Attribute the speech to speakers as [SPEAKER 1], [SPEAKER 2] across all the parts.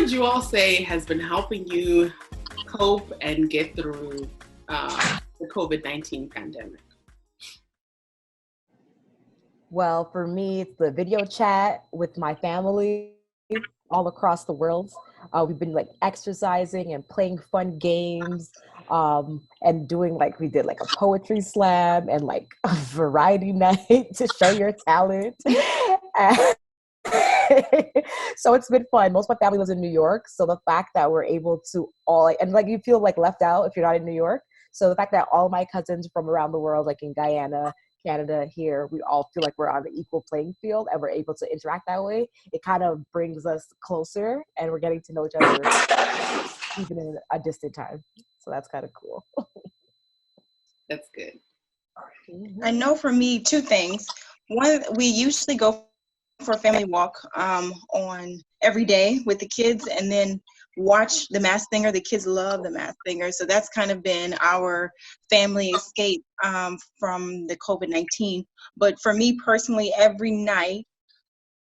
[SPEAKER 1] would you all say has been helping you cope and get through the COVID-19 pandemic?
[SPEAKER 2] Well, for me, it's the video chat with my family all across the world. We've been like exercising and playing fun games, and doing like, we did like a poetry slam and like a variety night to show your talent. And so it's been fun. Most of my family lives in New York. So the fact that we're able to all, like, and like you feel like left out if you're not in New York. So the fact that all my cousins from around the world, like in Guyana, Canada, here, we all feel like we're on the equal playing field and we're able to interact that way. It kind of brings us closer and we're getting to know each other even in a distant time. So that's kind of cool.
[SPEAKER 1] That's good.
[SPEAKER 3] I know for me, two things. One, we usually go for a family walk on every day with the kids, and then watch The Masked Singer. The kids love The Masked Singer, so that's kind of been our family escape from the COVID-19. But for me personally, every night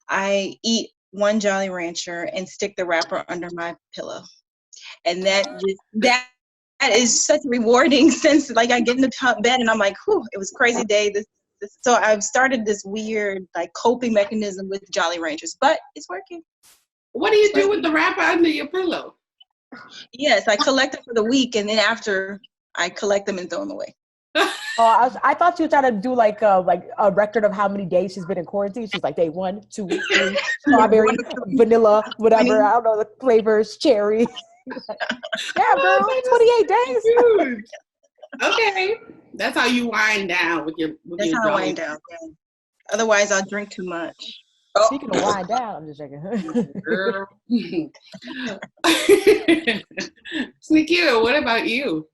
[SPEAKER 3] I eat one Jolly Rancher and stick the wrapper under my pillow, and that is such a rewarding sense. Like I get in the bed and I'm like, whew, it was a crazy day. So I've started this weird like coping mechanism with Jolly Ranchers, but it's working.
[SPEAKER 1] What do you do with the wrapper under your pillow?
[SPEAKER 3] Yes, I collect them for the week, and then after I collect them and throw them away.
[SPEAKER 2] Oh, I thought she was trying to do like a record of how many days she's been in quarantine. She's like day 1, 2, 3, strawberry, vanilla, whatever. I don't know the flavors, cherry. Yeah, girl, 28 days.
[SPEAKER 1] Huge. Okay, that's how you wind down with your.
[SPEAKER 3] That's how I wind down. Yeah. Otherwise, I'll drink too much.
[SPEAKER 2] Speaking of wind down, I'm just checking.
[SPEAKER 1] Girl. Snikia, what about you?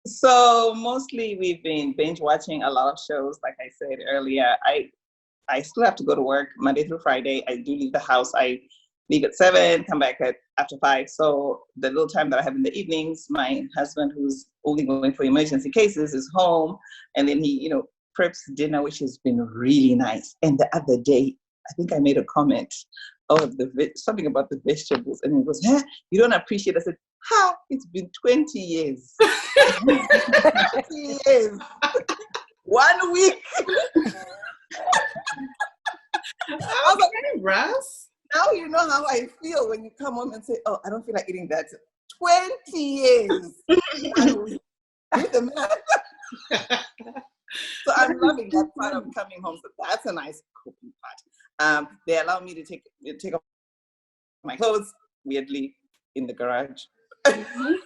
[SPEAKER 4] So mostly we've been binge watching a lot of shows. Like I said earlier, I still have to go to work Monday through Friday. I do leave the house. I leave at 7, come back after 5. So the little time that I have in the evenings, my husband, who's only going for emergency cases, is home, and then he, preps dinner, which has been really nice. And the other day, I think I made a comment, something about the vegetables, and he goes, "Huh? You don't appreciate it." I said, "How? It's been 20 years." 20 years. 1 week.
[SPEAKER 1] Okay, Russ.
[SPEAKER 4] Now you know how I feel when you come home and say, "Oh, I don't feel like eating that." 20 years. 1 week. Do the math. So I'm loving that part of coming home. So that's a nice coping part. They allow me to take off my clothes, weirdly, in the garage.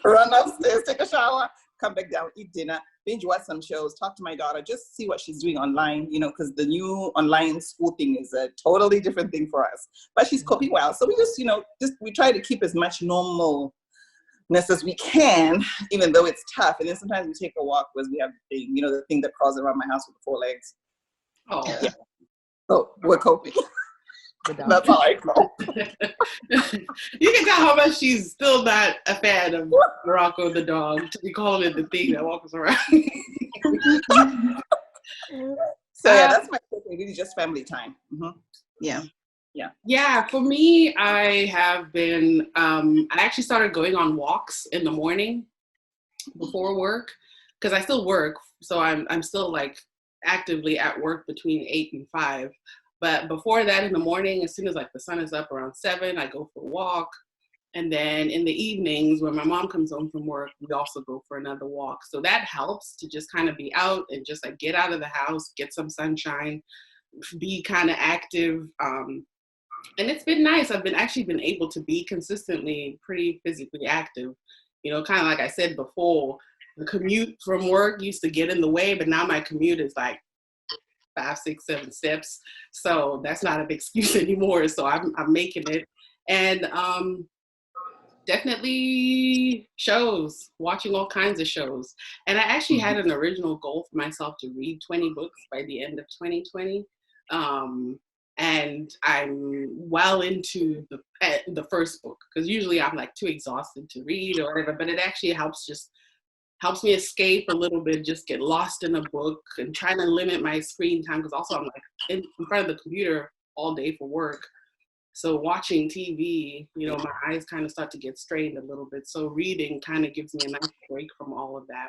[SPEAKER 4] Run upstairs, take a shower, come back down, eat dinner, binge watch some shows, talk to my daughter, just see what she's doing online, because the new online school thing is a totally different thing for us. But she's coping well. So we just, we try to keep as much normalness as we can, even though it's tough. And then sometimes we take a walk because we have the thing that crawls around my house with the 4 legs.
[SPEAKER 1] Oh.
[SPEAKER 4] Yeah. So we're coping. That's how I cope.
[SPEAKER 1] You can tell how much she's still not a fan of Morocco the dog. We call it the thing that walks around.
[SPEAKER 4] So yeah, that's my coping. Really just family time. Mm-hmm.
[SPEAKER 1] Yeah, for me, I have been, I actually started going on walks in the morning before work, because I still work. So I'm still like actively at work between 8 and 5. But before that in the morning, as soon as like the sun is up around 7, I go for a walk. And then in the evenings when my mom comes home from work, we also go for another walk. So that helps to just kind of be out and just like get out of the house, get some sunshine, be kind of active. And it's been nice. I've been able to be consistently pretty physically active. Kind of like I said before, the commute from work used to get in the way, but now my commute is like 5, 6, 7 steps. So that's not an excuse anymore. So I'm making it. And definitely shows, watching all kinds of shows. And I actually had an original goal for myself to read 20 books by the end of 2020. And I'm well into the first book, because usually I'm like too exhausted to read or whatever, but it actually helps me escape a little bit, just get lost in a book, and trying to limit my screen time, because also I'm like in front of the computer all day for work. So watching TV, you know, my eyes kind of start to get strained a little bit. So reading kind of gives me a nice break from all of that.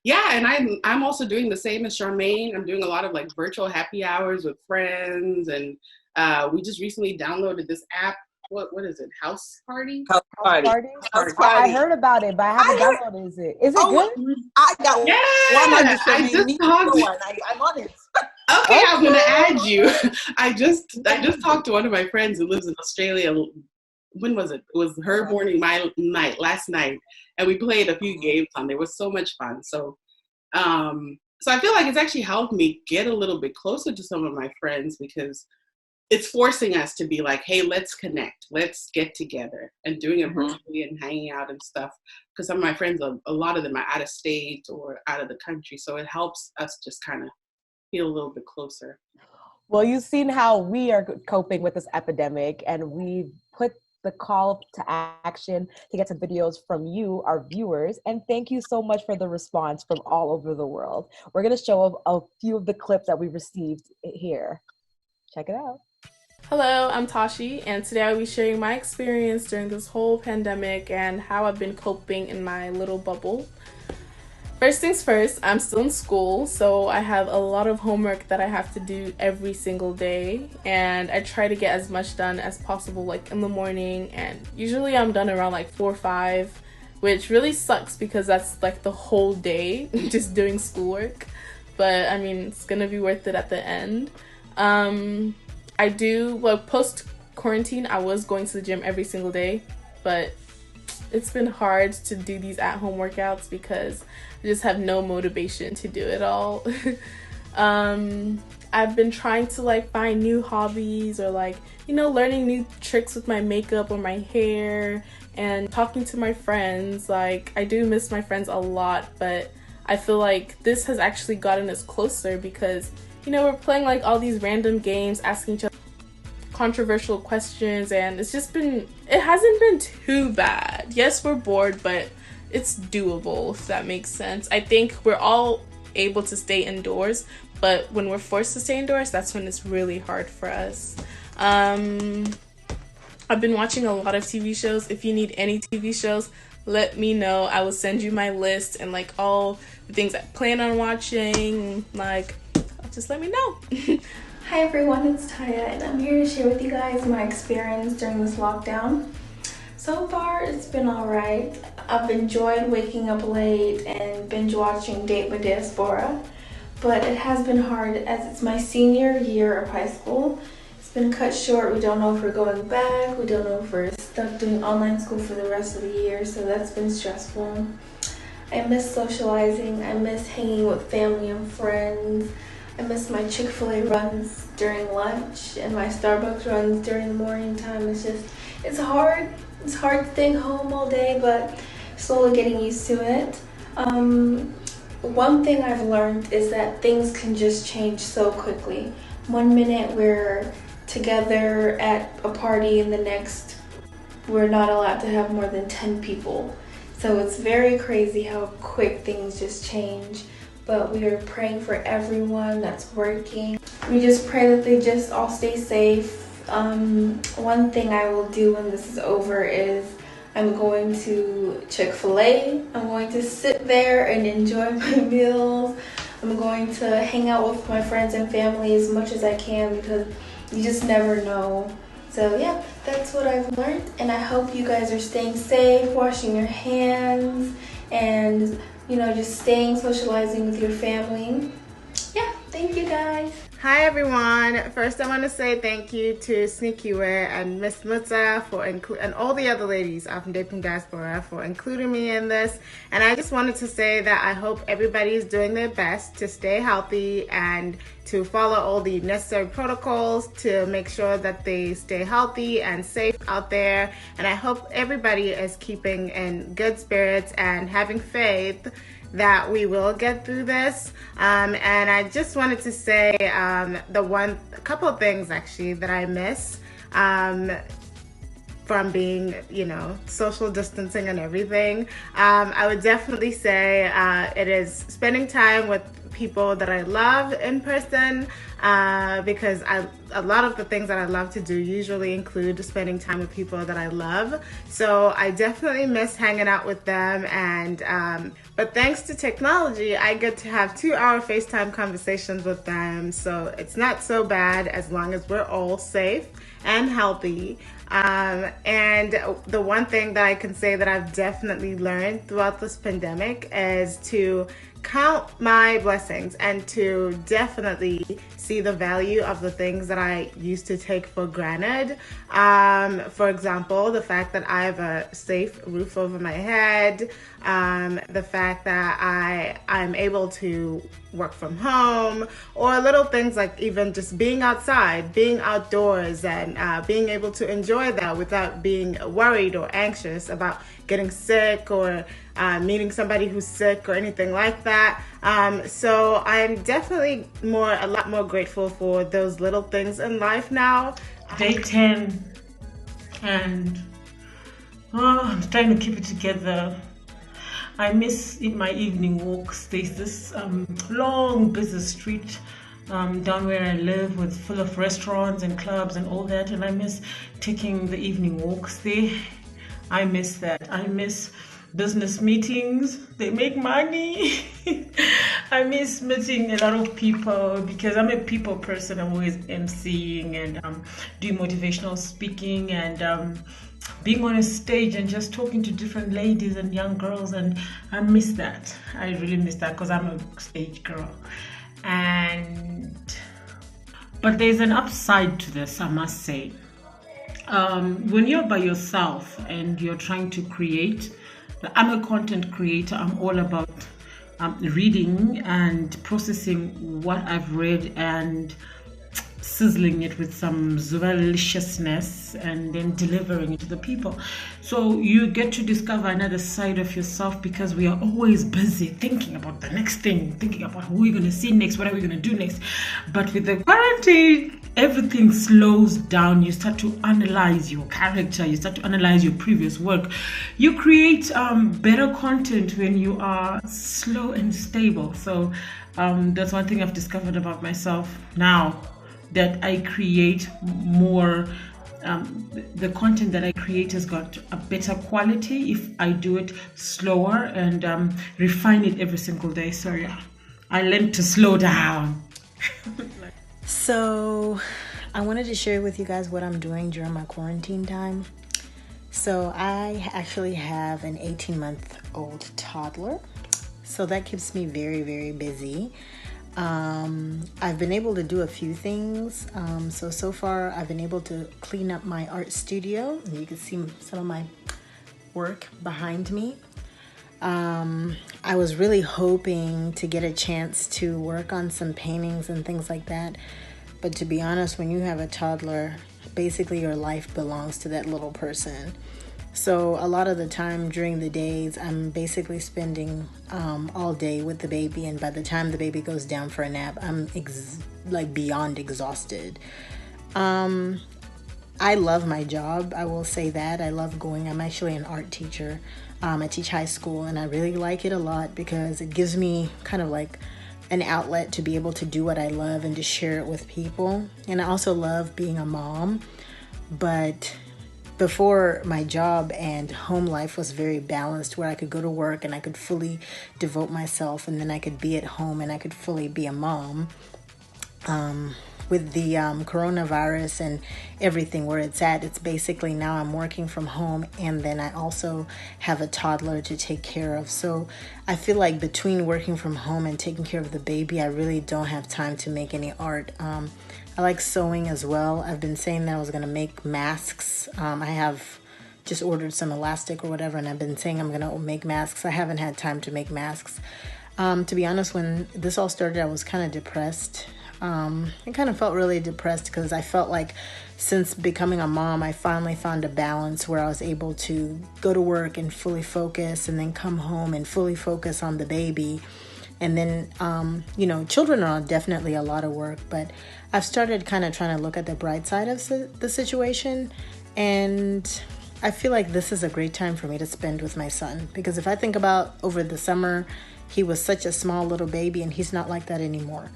[SPEAKER 1] Yeah, and I'm also doing the same as Charmaine. I'm doing a lot of like virtual happy hours with friends, and we just recently downloaded this app. What is it? House Party?
[SPEAKER 4] House party.
[SPEAKER 2] House party. I heard about it, but I haven't downloaded. Is it good?
[SPEAKER 4] I got one on the
[SPEAKER 1] I just talked.
[SPEAKER 4] I'm on it.
[SPEAKER 1] Okay, I'm gonna add you. I just talked to one of my friends who lives in Australia. When was it? It was her morning, my night, last night, and we played a few games on there. It was so much fun. So I feel like it's actually helped me get a little bit closer to some of my friends, because it's forcing us to be like, hey, let's connect, let's get together, and doing it virtually and hanging out and stuff. Because some of my friends, a lot of them are out of state or out of the country, so it helps us just kind of feel a little bit closer.
[SPEAKER 2] Well, you've seen how we are coping with this epidemic, and we put the call to action to get some videos from you, our viewers. And thank you so much for the response from all over the world. We're going to show a few of the clips that we received here. Check it out.
[SPEAKER 5] Hello, I'm Tashi, and today I'll be sharing my experience during this whole pandemic and how I've been coping in my little bubble. First things first, I'm still in school, so I have a lot of homework that I have to do every single day, and I try to get as much done as possible, like in the morning, and usually I'm done around like 4 or 5, which really sucks because that's like the whole day just doing schoolwork, but I mean, it's gonna be worth it at the end. Post-quarantine, I was going to the gym every single day, but it's been hard to do these at-home workouts because I just have no motivation to do it all. I've been trying to like find new hobbies, or like, you know, learning new tricks with my makeup or my hair, and talking to my friends. Like, I do miss my friends a lot, but I feel like this has actually gotten us closer because, you know, we're playing like all these random games, asking each other controversial questions, and it hasn't been too bad. Yes, we're bored, but it's doable, if that makes sense. I think we're all able to stay indoors, but when we're forced to stay indoors, that's when it's really hard for us. I've been watching a lot of TV shows. If you need any TV shows, let me know. I will send you my list and like all the things I plan on watching. Like, just let me know.
[SPEAKER 6] Hi everyone, it's Taya, and I'm here to share with you guys my experience during this lockdown. So far, it's been alright. I've enjoyed waking up late and binge watching Ndeipi MuDiaspora, but it has been hard as it's my senior year of high school. It's been cut short. We don't know if we're going back. We don't know if we're stuck doing online school for the rest of the year, so that's been stressful. I miss socializing. I miss hanging with family and friends. I miss my Chick-fil-A runs during lunch and my Starbucks runs during the morning time. It's hard. It's hard staying home all day, but slowly getting used to it. One thing I've learned is that things can just change so quickly. One minute we're together at a party, and the next we're not allowed to have more than 10 people. So it's very crazy how quick things just change. But we are praying for everyone that's working. We just pray that they just all stay safe. One thing I will do when this is over is I'm going to Chick-fil-A. I'm going to sit there and enjoy my meals. I'm going to hang out with my friends and family as much as I can because you just never know. So yeah, that's what I've learned, and I hope you guys are staying safe, washing your hands, and you know, just staying, socializing with your family. Yeah, thank you guys.
[SPEAKER 7] Hi everyone. First I want to say thank you to Sneakywear and Miss Mutsa and all the other ladies from Ndeipi MuDiaspora for including me in this. And I just wanted to say that I hope everybody is doing their best to stay healthy and to follow all the necessary protocols to make sure that they stay healthy and safe out there. And I hope everybody is keeping in good spirits and having faith that we will get through this. And I just wanted to say a couple of things actually that I miss from being, you know, social distancing and everything. I would definitely say it is spending time with people that I love in person, because a lot of the things that I love to do usually include spending time with people that I love. So I definitely miss hanging out with them. And but thanks to technology, I get to have 2-hour FaceTime conversations with them. So it's not so bad as long as we're all safe and healthy. And the one thing that I can say that I've definitely learned throughout this pandemic is to count my blessings and to definitely see the value of the things that I used to take for granted. For example, the fact that I have a safe roof over my head, the fact that I'm able to work from home, or little things like even just being outside, being outdoors, and being able to enjoy that without being worried or anxious about getting sick or meeting somebody who's sick or anything like that. So I'm definitely a lot more grateful for those little things in life now.
[SPEAKER 8] Day 10, and I'm trying to keep it together. I miss my evening walks. There's this long busy street down where I live with full of restaurants and clubs and all that, and I miss taking the evening walks there. I miss that. I miss business meetings. They make money. I miss meeting a lot of people because I'm a people person. I'm always emceeing and doing motivational speaking and being on a stage and just talking to different ladies and young girls, and I miss that. I really miss that because I'm a stage girl. But there's an upside to this, I must say. When you're by yourself and you're trying to create, I'm a content creator. I'm all about reading and processing what I've read and sizzling it with some deliciousness and then delivering it to the people. So you get to discover another side of yourself because we are always busy thinking about the next thing, thinking about who we're going to see next, what are we going to do next. But with the quarantine, everything slows down. You start to analyze your character, you start to analyze your previous work. You create better content when you are slow and stable. So that's one thing I've discovered about myself now, that I create more, the content that I create has got a better quality if I do it slower and refine it every single day. So yeah, I learned to slow down.
[SPEAKER 9] So I wanted to share with you guys what I'm doing during my quarantine time. So I actually have an 18-month-old toddler. So that keeps me very, very busy. I've been able to do a few things. So far I've been able to clean up my art studio. You can see some of my work behind me. I was really hoping to get a chance to work on some paintings and things like that. But to be honest, when you have a toddler, basically your life belongs to that little person. So a lot of the time during the days, I'm basically spending all day with the baby, and by the time the baby goes down for a nap, I'm beyond exhausted. I love my job, I will say that. I love going. I'm actually an art teacher. I teach high school, and I really like it a lot because it gives me kind of like an outlet to be able to do what I love and to share it with people. And I also love being a mom, but before, my job and home life was very balanced, where I could go to work and I could fully devote myself, and then I could be at home and I could fully be a mom. With the coronavirus and everything where it's at, it's basically now I'm working from home, and then I also have a toddler to take care of. So I feel like between working from home and taking care of the baby, I really don't have time to make any art. I like sewing as well. I've been saying that I was going to make masks. I have just ordered some elastic or whatever, and I've been saying I'm going to make masks. I haven't had time to make masks. To be honest, when this all started, I was kind of depressed. I kind of felt really depressed because I felt like since becoming a mom, I finally found a balance where I was able to go to work and fully focus, and then come home and fully focus on the baby. And then, children are definitely a lot of work, but I've started kind of trying to look at the bright side of the situation. And I feel like this is a great time for me to spend with my son, because if I think about over the summer, he was such a small little baby, and he's not like that anymore.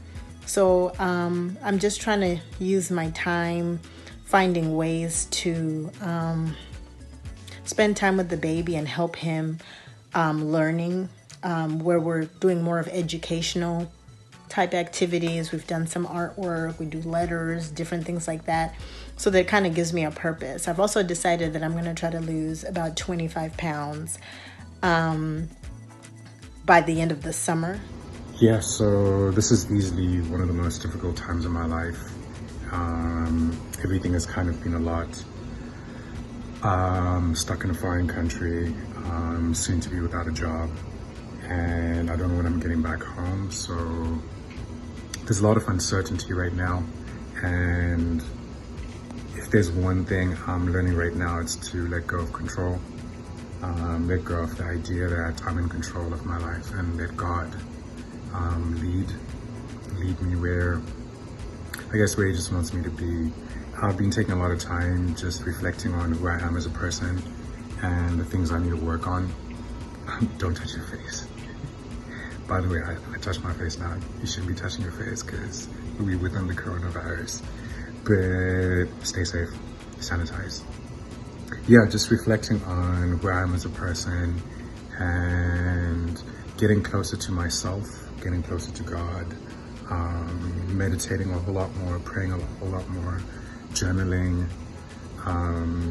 [SPEAKER 9] So I'm just trying to use my time finding ways to spend time with the baby and help him learning, where we're doing more of educational type activities. We've done some artwork, we do letters, different things like that. So that kind of gives me a purpose. I've also decided that I'm going to try to lose about 25 pounds by the end of the summer.
[SPEAKER 10] Yeah, so this is easily one of the most difficult times of my life. Everything has kind of been a lot. Stuck in a foreign country, soon to be without a job, and I don't know when I'm getting back home. So there's a lot of uncertainty right now, and if there's one thing I'm learning right now, it's to let go of control. Let go of the idea that I'm in control of my life, and let God lead me where He just wants me to be. I've been taking a lot of time just reflecting on who I am as a person and the things I need to work on. Don't touch your face. By the way, I touch my face now. You shouldn't be touching your face because we're within the coronavirus. But stay safe, sanitize. Yeah, just reflecting on who I am as a person and getting closer to myself, getting closer to God, meditating a whole lot more, praying a whole lot more, journaling.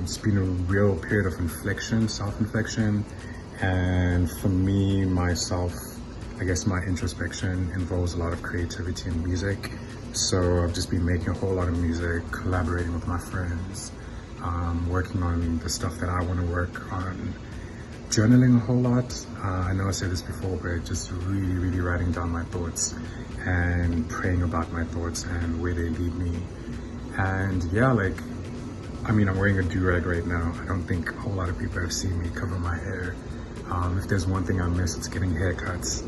[SPEAKER 10] It's been a real period of inflection, self-inflection, and for me, myself, my introspection involves a lot of creativity and music. So I've just been making a whole lot of music, collaborating with my friends, working on the stuff that I want to work on, journaling a whole lot. I know I said this before, but just really writing down my thoughts and praying about my thoughts and where they lead me. And yeah, I'm wearing a do-rag right now. I don't think a whole lot of people have seen me cover my hair. If there's one thing I miss, it's getting haircuts.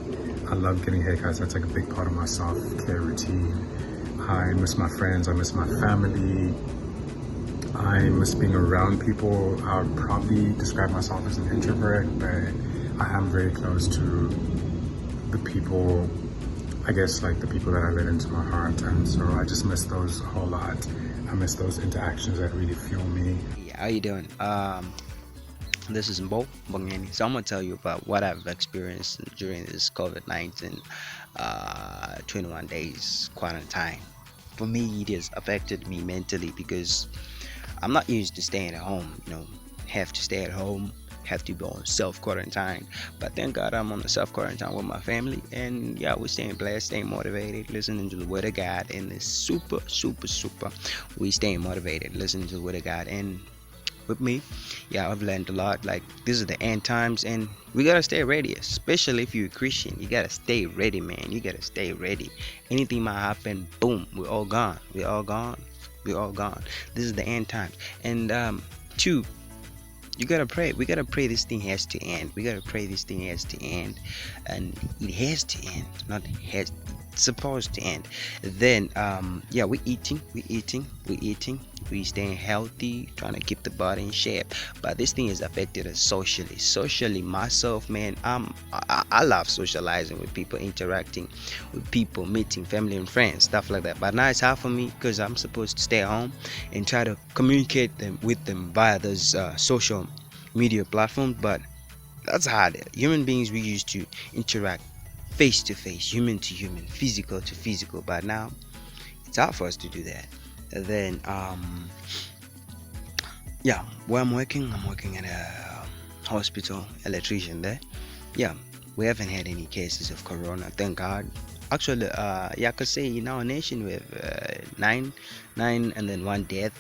[SPEAKER 10] I love getting haircuts. That's a big part of my self-care routine. I miss my friends, I miss my family. I miss being around people. I would probably describe myself as an introvert, but I am very close to the people, the people that I let into my heart. And so I just miss those a whole lot. I miss those interactions that really fuel me.
[SPEAKER 11] Yeah, how you doing? This is Guyanese. So I'm gonna tell you about what I've experienced during this COVID-19 21 days quarantine. For me, it has affected me mentally because I'm not used to staying at home. Have to stay at home, have to be on self-quarantine. But thank God I'm on the self-quarantine with my family, and yeah, we're staying blessed, staying motivated, listening to the word of God, and it's super. We staying motivated, listening to the word of God, and with me, yeah, I've learned a lot. This is the end times, and we gotta stay ready, especially if you're a Christian. You gotta stay ready, man. You gotta stay ready. Anything might happen, boom, we're all gone. This is the end times. And two, you gotta pray. We gotta pray this thing has to end. And it has to end, not has. It's supposed to end. Then yeah, we're eating, we staying healthy, trying to keep the body in shape. But this thing has affected us socially. Myself, man, I love socializing with people, interacting with people, meeting family and friends, stuff like that. But now it's hard for me because I'm supposed to stay at home and try to communicate with them via those social media platforms. But that's hard. Human beings, we used to interact face to face, human to human, physical to physical, but now it's hard for us to do that. And then yeah, where I'm working at a hospital, electrician there. Yeah, we haven't had any cases of corona, thank God. Actually, yeah, I could say in our nation we have nine and then one death,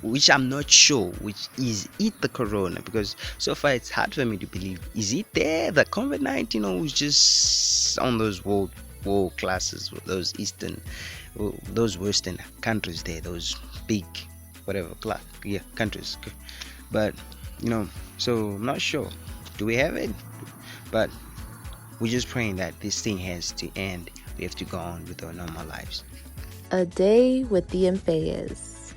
[SPEAKER 11] which I'm not sure which is it the corona, because so far it's hard for me to believe, is it there the COVID-19 or is just on those world classes, those western countries there, those big countries. But so I'm not sure, do we have it? But we're just praying that this thing has to end. We have to go on with our normal lives.
[SPEAKER 12] A day with the Mfeyes.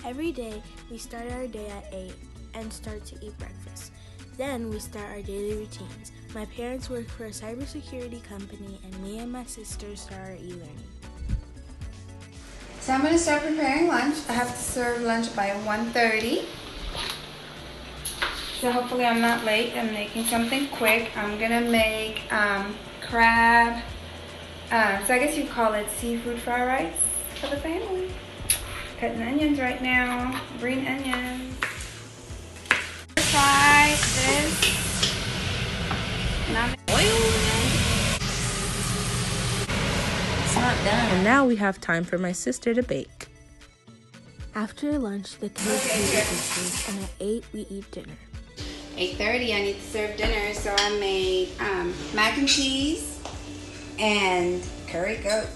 [SPEAKER 13] Every day, we start our day at 8 and start to eat breakfast. Then we start our daily routines. My parents work for a cybersecurity company, and me and my sister start our e-learning.
[SPEAKER 14] So I'm going to start preparing lunch. I have to serve lunch by 1:30. So hopefully I'm not late. I'm making something quick. I'm going to make crab, so I guess you'd call it seafood fried rice for the family. Cutting onions right now, green onions. Fry this. And I'm
[SPEAKER 13] It's not done.
[SPEAKER 12] And now we have time for my sister to bake.
[SPEAKER 13] After lunch, the kids eat the dishes, and at 8, we eat dinner.
[SPEAKER 14] 8:30, I need to serve dinner, so I made mac and cheese and curry goat.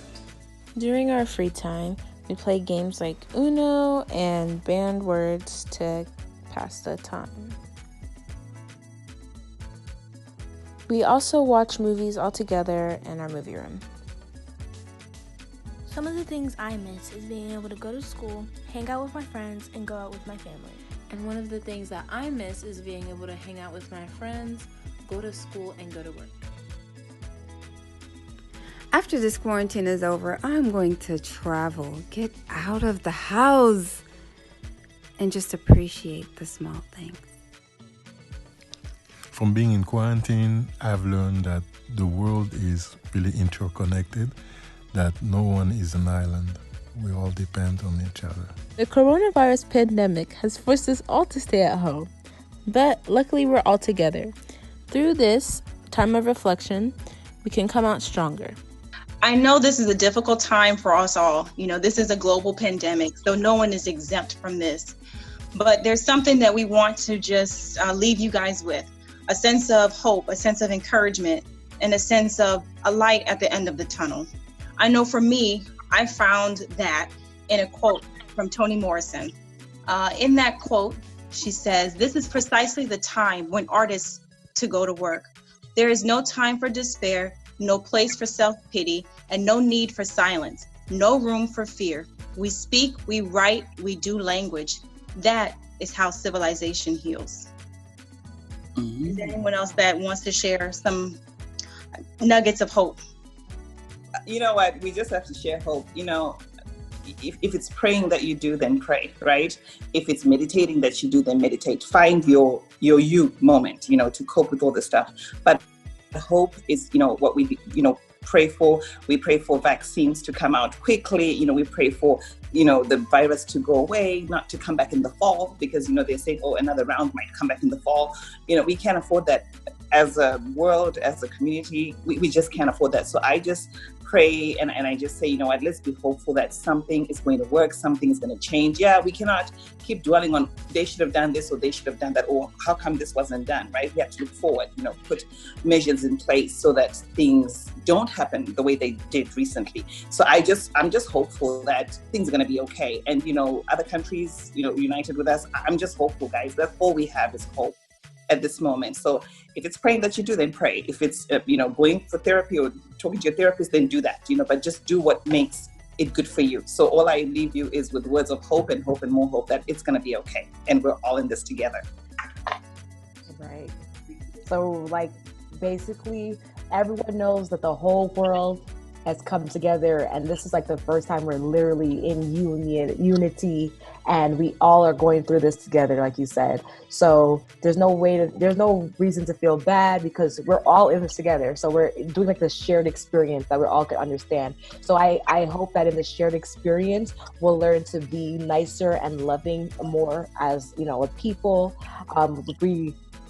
[SPEAKER 12] During our free time, we play games like Uno and banned words to pass the time. We also watch movies all together in our movie room.
[SPEAKER 13] Some of the things I miss is being able to go to school, hang out with my friends, and go out with my family.
[SPEAKER 12] And one of the things that I miss is being able to hang out with my friends, go to school, and go to work.
[SPEAKER 15] After this quarantine is over, I'm going to travel, get out of the house, and just appreciate the small things.
[SPEAKER 16] From being in quarantine, I've learned that the world is really interconnected, that no one is an island. We all depend on each other.
[SPEAKER 12] The coronavirus pandemic has forced us all to stay at home, but luckily we're all together. Through this time of reflection, we can come out stronger.
[SPEAKER 3] I know this is a difficult time for us all. You know, this is a global pandemic, so no one is exempt from this. But there's something that we want to just leave you guys with. A sense of hope, a sense of encouragement, and a sense of a light at the end of the tunnel. I know for me, I found that in a quote from Toni Morrison. In that quote, she says, "This is precisely the time when artists to go to work. There is no time for despair, no place for self-pity, and no need for silence, no room for fear. We speak, we write, we do language. That is how civilization heals." Is there anyone else that wants to share some nuggets of hope?
[SPEAKER 4] You know what? We just have to share hope. You know, if it's praying that you do, then pray, right? If it's meditating that you do, then meditate. Find your you moment, you know, to cope with all this stuff. But hope is, you know, what we, you know, pray for. We pray for vaccines to come out quickly. You know, we pray for, you know, the virus to go away, not to come back in the fall, because, you know, they say, oh, another round might come back in the fall. You know, we can't afford that as a world, as a community. We just can't afford that. So I just pray and I just say, you know what, let's be hopeful that something is going to work, something is going to change. Yeah, we cannot keep dwelling on they should have done this or they should have done that, or how come this wasn't done, right? We have to look forward, you know, put measures in place so that things don't happen the way they did recently. So I'm just hopeful that things are going to be okay. And, you know, other countries, you know, united with us, I'm just hopeful, guys. That's all we have is hope at this moment. So if it's praying that you do, then pray. If it's, you know, going for therapy or talking to your therapist, then do that, you know, but just do what makes it good for you. So all I leave you is with words of hope and more hope that it's going to be okay. And we're all in this together.
[SPEAKER 2] Right. So like basically everyone knows that the whole world has come together, and this is like the first time we're literally in unity, and we all are going through this together, like you said. So there's no reason to feel bad because we're all in this together. So we're doing like this shared experience that we all can understand. So I hope that in the shared experience, we'll learn to be nicer and loving more as, you know, a people.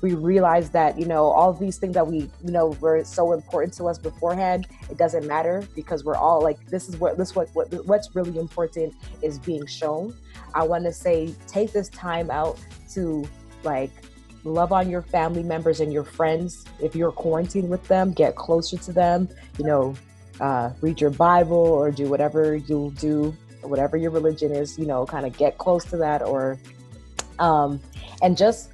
[SPEAKER 2] We realize that, you know, all these things that we, you know, were so important to us beforehand, it doesn't matter because we're all like, what's really important is being shown. I want to say, take this time out to like love on your family members and your friends. If you're quarantined with them, get closer to them, you know, read your Bible or do whatever you'll do, whatever your religion is, you know, kind of get close to that, or, and just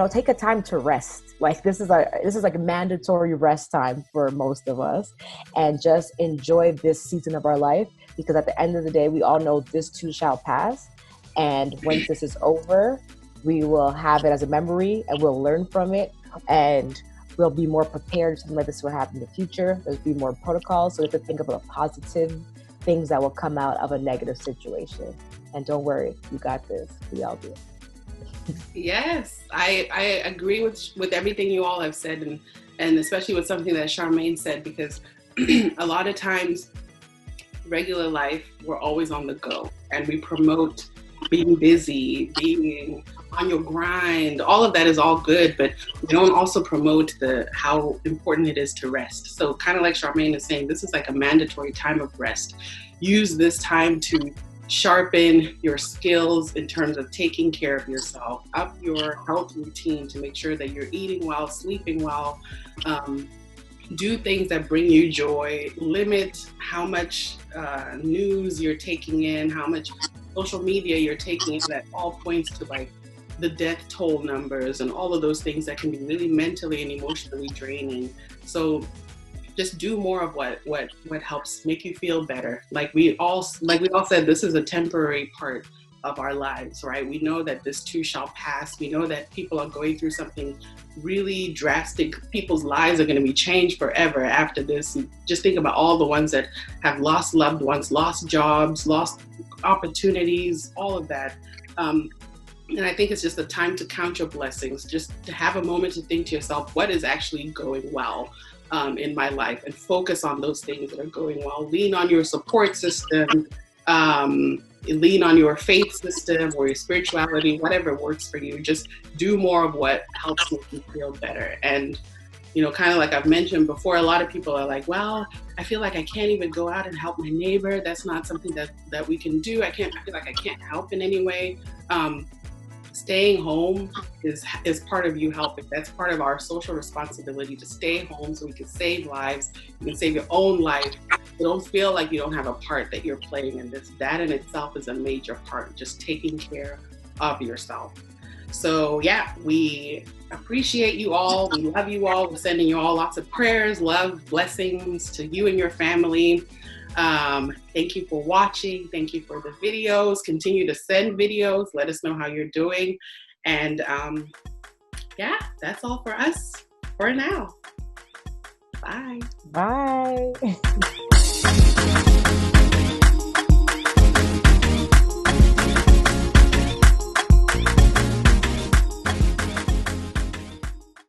[SPEAKER 2] take a time to rest. Like this is like a mandatory rest time for most of us, and just enjoy this season of our life, because at the end of the day, we all know this too shall pass. And once this is over, we will have it as a memory and we'll learn from it, and we'll be more prepared if something like this will happen in the future. There'll be more protocols, so we have to think about positive things that will come out of a negative situation. And don't worry, you got this. We all do.
[SPEAKER 1] Yes, I agree with everything you all have said, and especially with something that Charmaine said, because a lot of times, regular life, we're always on the go, and we promote being busy, being on your grind. All of that is all good, but we don't also promote how important it is to rest. So kind of like Charmaine is saying, this is like a mandatory time of rest. Use this time to sharpen your skills in terms of taking care of yourself, up your health routine to make sure that you're eating well, sleeping well, do things that bring you joy, limit how much news you're taking in, how much social media you're taking in. That all points to like the death toll numbers and all of those things that can be really mentally and emotionally draining. So just do more of what helps make you feel better. Like we all said, this is a temporary part of our lives, right? We know that this too shall pass. We know that people are going through something really drastic. People's lives are going to be changed forever after this. Just think about all the ones that have lost loved ones, lost jobs, lost opportunities, all of that. And I think it's just a time to count your blessings, just to have a moment to think to yourself, what is actually going well in my life, and focus on those things that are going well. Lean on your support system, lean on your faith system or your spirituality, whatever works for you. Just do more of what helps make you feel better. And, you know, kind of like I've mentioned before, a lot of people are like, well, I feel like I can't even go out and help my neighbor. That's not something that we can do. I feel like I can't help in any way. Staying home is part of you helping. That's part of our social responsibility, to stay home so we can save lives. You can save your own life. You don't feel like you don't have a part that you're playing in this. That in itself is a major part, just taking care of yourself. So yeah, we appreciate you all. We love you all. We're sending you all lots of prayers, love, blessings to you and your family. Thank you for watching. Thank you for the videos. Continue to send videos. Let us know how you're doing. And yeah, that's all for us for now. Bye.
[SPEAKER 2] Bye.